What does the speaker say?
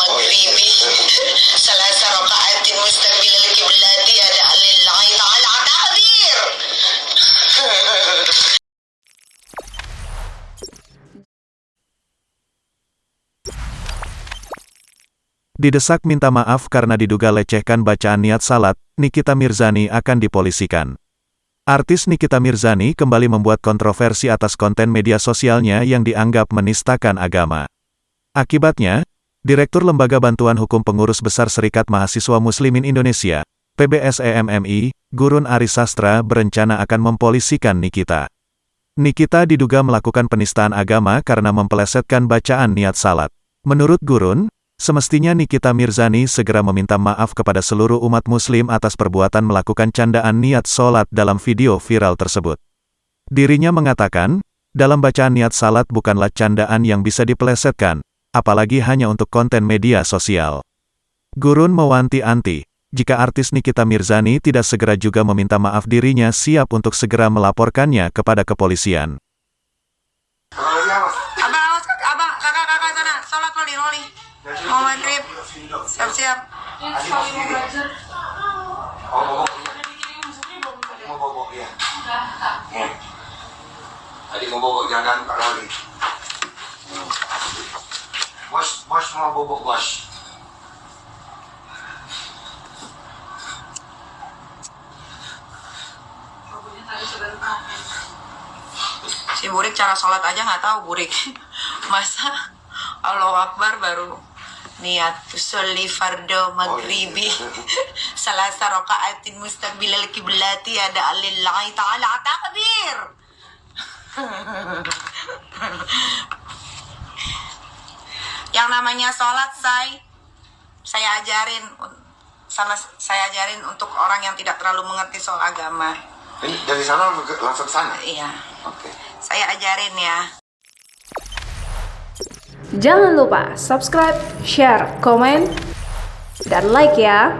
maghribi salasa raka'atin mustaqbilal qiblati ada lillahi ta'ala takbir. Didesak minta maaf karena diduga lecehkan bacaan niat salat, Nikita Mirzani akan dipolisikan. Artis Nikita Mirzani kembali membuat kontroversi atas konten media sosialnya yang dianggap menistakan agama. Akibatnya, Direktur Lembaga Bantuan Hukum Pengurus Besar Serikat Mahasiswa Muslimin Indonesia, PBSEMMI, Gurun Aris Sastra berencana akan mempolisikan Nikita. Nikita diduga melakukan penistaan agama karena mempelesetkan bacaan niat salat. Menurut Gurun, semestinya Nikita Mirzani segera meminta maaf kepada seluruh umat muslim atas perbuatan melakukan candaan niat sholat dalam video viral tersebut. Dirinya mengatakan, dalam bacaan niat salat bukanlah candaan yang bisa dipelesetkan, apalagi hanya untuk konten media sosial. Gurun mewanti-anti, jika artis Nikita Mirzani tidak segera juga meminta maaf dirinya siap untuk segera melaporkannya kepada kepolisian. Abang, kakak sana, sholat roli. Mau maghrib, siap-siap. Mau belajar. Mau bobok ya. Tadi mau bobok jangan Pak Roli. Bos mau bobok bos. Si Burik cara sholat aja nggak tahu Burik. Masa Allahu Akbar baru niat usolli fardo maghribi salasa raka'atin mustaqbilal qiblati ada lillahi ta'ala takbir. Yang namanya sholat saya ajarin untuk orang yang tidak terlalu mengerti soal agama. Ini dari sana langsung ke sana? Iya. Oke. Saya ajarin ya. Jangan lupa subscribe, share, komen, dan like ya.